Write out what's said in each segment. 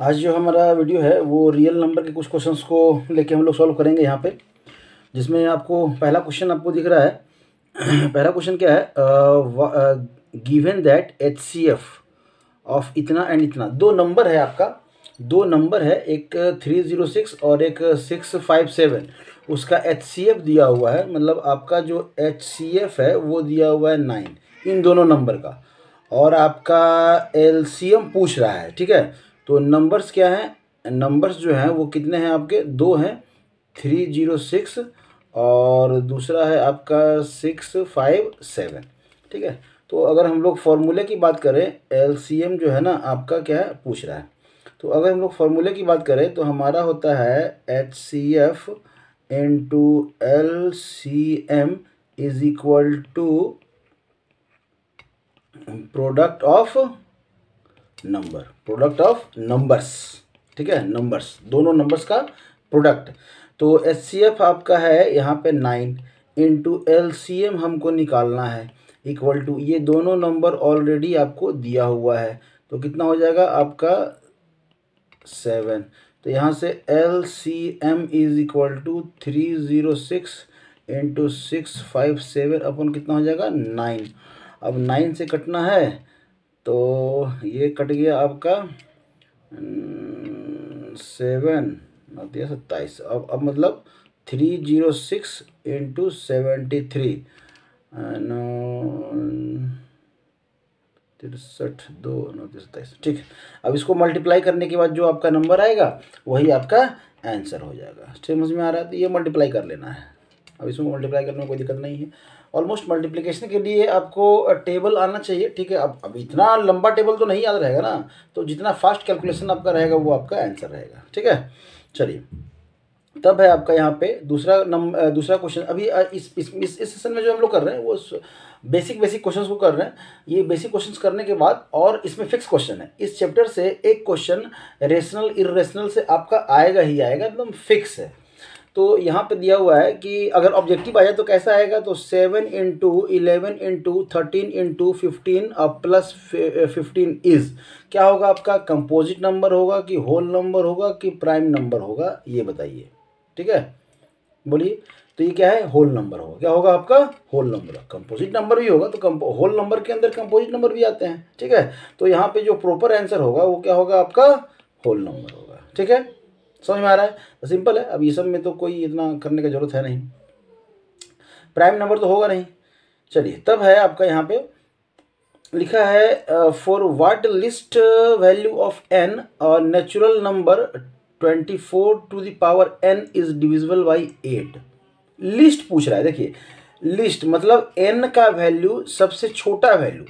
आज जो हमारा वीडियो है वो रियल नंबर के कुछ क्वेश्चंस को लेके हम लोग सॉल्व करेंगे यहाँ पे, जिसमें आपको पहला क्वेश्चन आपको दिख रहा है। पहला क्वेश्चन क्या है, गिवन दैट HCF ऑफ इतना एंड इतना, दो नंबर है आपका, दो नंबर है, एक 306 और एक 657, उसका HCF दिया हुआ है, मतलब आपका जो HCF है वो दिया हुआ है 9 इन दोनों नंबर का, और आपका LCM पूछ रहा है। ठीक है, तो नंबर्स क्या हैं, नंबर्स जो हैं वो कितने हैं आपके, दो हैं, 306 और दूसरा है आपका 657। ठीक है, तो अगर हम लोग फॉर्मूले की बात करें, LCM जो है ना आपका क्या है पूछ रहा है, तो अगर हम लोग फॉर्मूले की बात करें तो हमारा होता है HCF into LCM is equal to product of number, product of numbers. ठीक है, नंबर्स, दोनों नंबर्स का प्रोडक्ट। तो HCF आपका है यहाँ पे 9 इंटू LCM हमको निकालना है, इक्वल टू ये दोनों नंबर ऑलरेडी आपको दिया हुआ है, तो कितना हो जाएगा आपका 7। तो यहाँ से LCM is equal to 306 into 657 अपन कितना हो जाएगा 9। अब 9 से कटना है तो ये कट गया आपका 7 9 27। अब मतलब 306 इंटू 73 63 2 9 27। ठीक है, अब इसको मल्टीप्लाई करने के बाद जो आपका नंबर आएगा वही आपका आंसर हो जाएगा। समझ में आ रहा है, तो ये मल्टीप्लाई कर लेना है। अब इसमें मल्टीप्लाई करने में कोई दिक्कत नहीं है। ऑलमोस्ट मल्टीप्लिकेशन के लिए आपको टेबल आना चाहिए। ठीक है, अब इतना लंबा टेबल तो नहीं याद रहेगा ना, तो जितना फास्ट कैलकुलेशन आपका रहेगा वो आपका आंसर रहेगा। ठीक है, चलिए, तब है आपका यहाँ पे दूसरा क्वेश्चन। अभी इस सेशन में जो हम लोग कर रहे हैं वो बेसिक क्वेश्चंस को कर रहे हैं। ये बेसिक क्वेश्चंस करने के बाद और इसमें फिक्स क्वेश्चन है, इस चैप्टर से एक क्वेश्चन रेशनल इर्रेशनल से आपका आएगा ही आएगा, एकदम फिक्स है। तो यहाँ पे दिया हुआ है कि अगर ऑब्जेक्टिव आया तो कैसा आएगा, तो 7 into 11 into 13 into 15 plus 15 is क्या होगा आपका, कंपोजिट नंबर होगा कि होल नंबर होगा कि प्राइम नंबर होगा, ये बताइए। ठीक है, बोलिए, तो ये क्या है, होल नंबर होगा। क्या होगा आपका, होल नंबर। कंपोजिट नंबर भी होगा तो होल नंबर के अंदर कंपोजिट नंबर भी आते हैं। ठीक है, तो यहाँ पे जो प्रॉपर आंसर होगा वो क्या होगा आपका, होल नंबर होगा। ठीक है, समझ में आ रहा है, तो सिंपल है। अब ये सब में तो कोई इतना करने की जरूरत है नहीं, प्राइम नंबर तो होगा नहीं। चलिए, तब है आपका यहाँ पे लिखा है for what least value of n और natural number 24 to the power n is divisible by 8। Least पूछ रहा है। देखिए, लिस्ट मतलब n का वैल्यू सबसे छोटा value,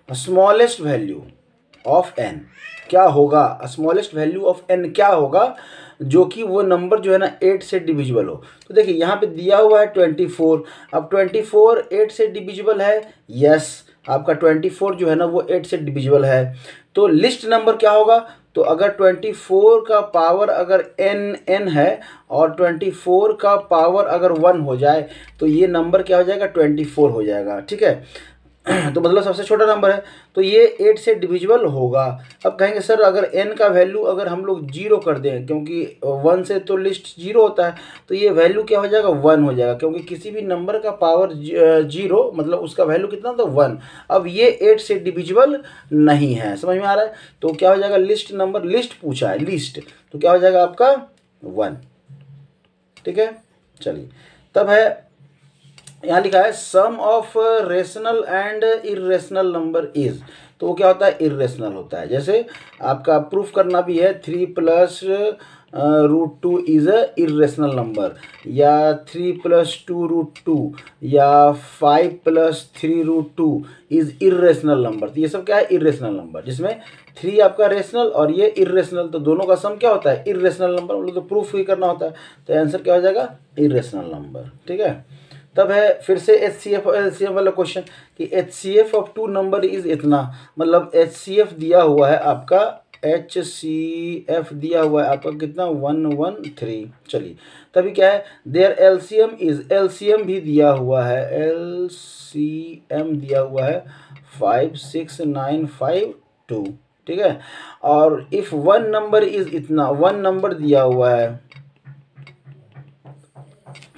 smallest value of n क्या होगा, स्मॉलेस्ट वैल्यू ऑफ n क्या होगा जो कि वो नंबर जो है ना 8 से डिविजिबल हो। तो देखिए यहाँ पे दिया हुआ है 24। अब 24 8 से डिविजिबल है, यस, आपका 24 जो है ना वो 8 से डिविजिबल है। तो लिस्ट नंबर क्या होगा, तो अगर 24 का पावर अगर n है और 24 का पावर अगर 1 हो जाए तो ये नंबर क्या हो जाएगा, 24 हो जाएगा। ठीक है, तो मतलब सबसे छोटा नंबर है, तो ये 8 से डिविजिबल होगा। अब कहेंगे सर अगर n का वैल्यू अगर हम लोग 0 कर दें, क्योंकि 1 से तो लिस्ट 0 होता है, तो ये वैल्यू क्या हो जाएगा, 1 हो जाएगा, क्योंकि किसी भी नंबर का पावर 0 मतलब उसका वैल्यू कितना था, 1। अब ये 8 से डिविजिबल नहीं है, समझ में आ रहा है। तो क्या हो जाएगा, लिस्ट नंबर, लिस्ट पूछा है, लिस्ट, तो क्या हो जाएगा आपका 1। ठीक है, चलिए, तब है यहाँ लिखा है sum of rational and irrational number is, तो वो क्या होता है, इरेशनल होता है। जैसे आपका प्रूफ करना भी है 3 plus √2 is a irrational number, या 3 प्लस 2 √2, या 5 प्लस 3 √2 इज इरेशनल नंबर। तो ये सब क्या है, इरेशनल नंबर, जिसमें 3 आपका रेशनल और ये इरेशनल, तो दोनों का सम क्या होता है, इरेशनल नंबर, मतलब तो प्रूफ ही करना होता है, तो आंसर क्या हो जाएगा, इरेशनल नंबर। ठीक है, तब है फिर से HCF और LCM वाला क्वेश्चन कि HCF ऑफ 2 नंबर इज इतना, मतलब HCF दिया हुआ है आपका, HCF दिया हुआ है आपका कितना, 113। चलिए, तभी क्या है, देयर LCM इज, LCM भी दिया हुआ है, LCM दिया हुआ है 5695 2, ठीक है। और इफ़ वन नंबर इज इतना, वन नंबर दिया हुआ है,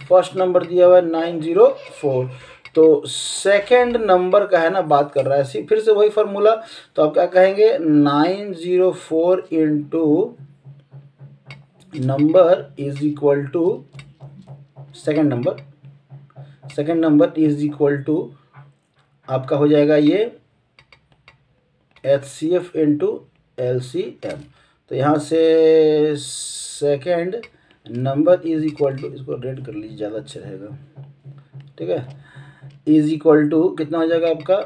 फर्स्ट नंबर दिया हुआ है 904, तो सेकंड नंबर का है ना बात कर रहा है, फिर से वही फार्मूला। तो आप क्या कहेंगे, 904 into number is equal to second number is equal to आपका हो जाएगा ये HCF इंटू LCM। तो यहाँ से second number is equal to, इसको रेड कर लीजिए ज़्यादा अच्छा रहेगा, ठीक है, इज इक्वल टू कितना हो जाएगा आपका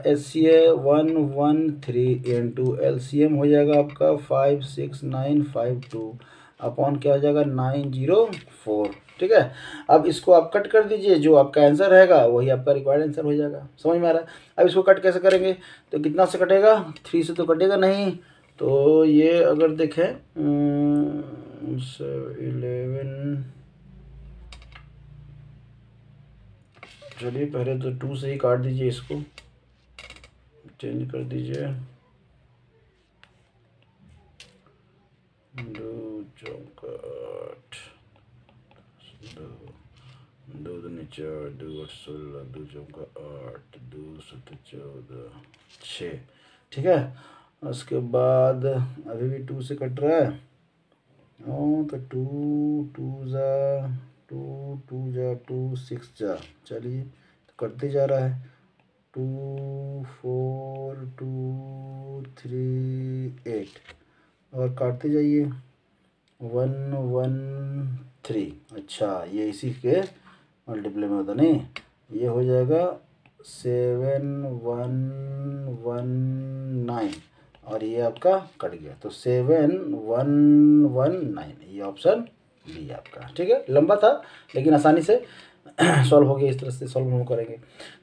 HCA 113 इंटू LCM हो जाएगा आपका 56952 अपॉन क्या हो जाएगा 904, ठीक है। अब इसको आप कट कर दीजिए, जो आपका आंसर रहेगा वही आपका रिक्वायर्ड आंसर हो जाएगा। समझ में आ रहा है? अब इसको कट कैसे करेंगे, तो कितना से कटेगा, 3 से तो कटेगा नहीं। तो ये अगर देखें 11, चलिए पहले तो 2 से ही काट दीजिए, इसको चेंज कर दीजिए, 2 चौका 8, 2 दूनी 4, 2 8 16, 2 चौका 8, 2 7 14, 6, ठीक है। उसके बाद अभी भी 2 से कट रहा है, तो 2 जा 2 6 जा, चलिए तो कटते जा रहा है, 2 4 2 3 8 और काटते जाइए, 1 1 3। अच्छा, ये इसी के मल्टीप्लाई में होता नहीं, ये हो जाएगा 7 1 1 9 और ये आपका कट गया, तो 7 1 1 9, ये ऑप्शन बी आपका, ठीक है। लंबा था लेकिन आसानी से सॉल्व हो गया, इस तरह से सॉल्व हम करेंगे।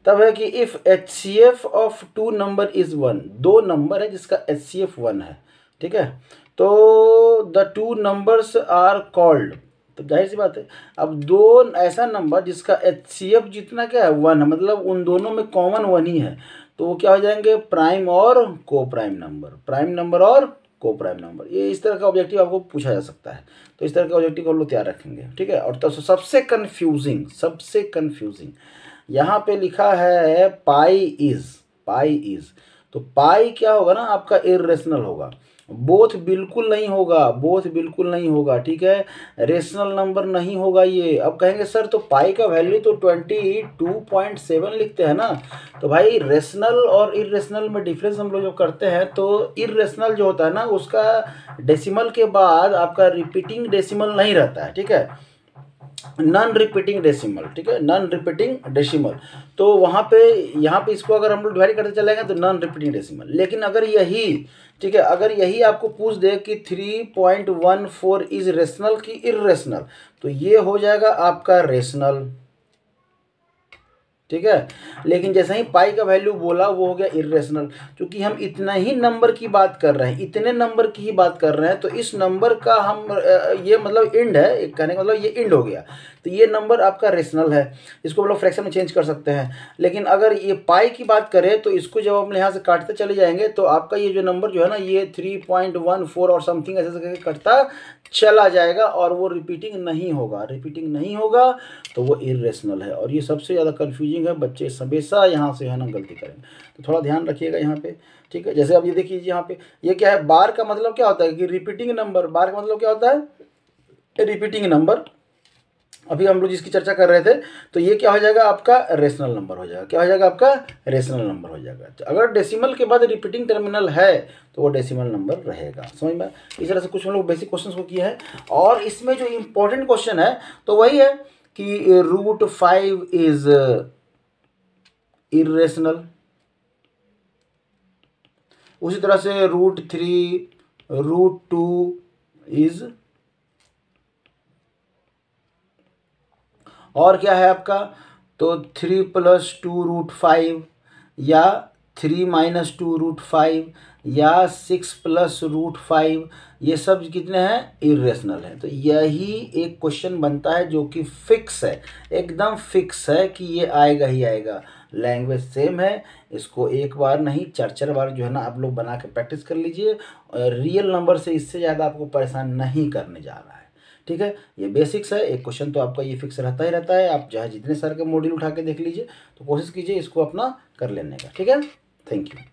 तब है कि if HCF of 2 number is 1, 2 number है जिसका HCF 1 है, ठीक है, तो द 2 नंबर्स आर कॉल्ड, तो जाहिर सी बात है, अब दो ऐसा नंबर जिसका HCF जितना क्या है 1 है, मतलब उन दोनों में कॉमन 1 ही है, तो वो क्या हो जाएंगे, प्राइम और को प्राइम नंबर, प्राइम नंबर और को प्राइम नंबर। ये इस तरह का ऑब्जेक्टिव आपको पूछा जा सकता है, तो इस तरह का ऑब्जेक्टिव हम लोग तैयार रखेंगे, ठीक है। और तो सबसे कन्फ्यूजिंग यहाँ पे लिखा है पाई इज, तो पाई क्या होगा ना आपका इर्रेशनल होगा, बोथ बिल्कुल नहीं होगा, ठीक है, रेशनल नंबर नहीं होगा ये। अब कहेंगे सर तो पाई का वैल्यू तो 22.7 लिखते हैं ना, तो भाई रेशनल और इरेशनल में डिफरेंस हम लोग जो करते हैं, तो इरेशनल जो होता है ना उसका डेसिमल के बाद आपका रिपीटिंग डेसिमल नहीं रहता है, ठीक है, नॉन रिपीटिंग डेसिमल, ठीक है, नॉन रिपीटिंग डेसिमल। तो वहाँ पे यहाँ पे इसको अगर हम लोग डिवाइड करते चलेंगे तो नॉन रिपीटिंग डेसिमल। लेकिन अगर यही, ठीक है, अगर यही आपको पूछ दे कि 3.14 इज रेशनल की इर्रेशनल, तो ये हो जाएगा आपका रेशनल, ठीक है। लेकिन जैसे ही पाई का वैल्यू बोला वो हो गया इर्रेशनल, क्योंकि हम इतना ही नंबर की बात कर रहे हैं, इतने नंबर की ही बात कर रहे हैं, तो इस नंबर का हम ये मतलब इंड है, एक कहने का मतलब ये इंड हो गया, तो ये नंबर आपका रेशनल है, इसको हम लोग फ्रैक्शन में चेंज कर सकते हैं। लेकिन अगर ये पाई की बात करें तो इसको जब हम यहाँ से काटते चले जाएंगे तो आपका ये जो नंबर जो है ना ये 3.14 और समथिंग ऐसे करके कटता चला जाएगा और वो रिपीटिंग नहीं होगा, तो वो इर्रेशनल है। और ये सबसे ज़्यादा कन्फ्यूजिंग है, बच्चे हमेशा यहाँ से है ना गलती करेंगे, तो थोड़ा ध्यान रखिएगा यहाँ पे, ठीक है। जैसे अब ये देखिए यहाँ पे ये क्या है, बार का मतलब क्या होता है कि रिपीटिंग नंबर, बार का मतलब क्या होता है रिपीटिंग नंबर। अभी हम लोग जिसकी चर्चा कर रहे थे, तो ये क्या हो जाएगा आपका रेशनल नंबर हो जाएगा, क्या हो जाएगा आपका रेशनल नंबर हो जाएगा। तो अगर डेसिमल के बाद रिपीटिंग टर्मिनल है तो वो डेसिमल नंबर रहेगा, समझ में। इस तरह से कुछ हम लोग बेसिक क्वेश्चंस को किए हैं। और इसमें जो इम्पोर्टेंट क्वेश्चन है तो वही है कि √5 इज इर्रेशनल, उसी तरह से √3 √2 इज, और क्या है आपका, तो 3 + 2 √5 या 3 - 2 √5 या 6 + √5, ये सब कितने हैं, इर्रेशनल है। तो यही एक क्वेश्चन बनता है जो कि फिक्स है, एकदम फिक्स है कि ये आएगा ही आएगा, लैंग्वेज सेम है, इसको एक बार नहीं 4 बार जो है ना आप लोग बना के प्रैक्टिस कर लीजिए। रियल नंबर से इससे ज़्यादा आपको परेशान नहीं करने जा रहा है। ठीक है, ये बेसिक्स है। एक क्वेश्चन तो आपका ये फिक्स रहता ही रहता है, आप चाहे जितने सारे के मॉड्यूल उठा के देख लीजिए, तो कोशिश कीजिए इसको अपना कर लेने का। ठीक है, थैंक यू।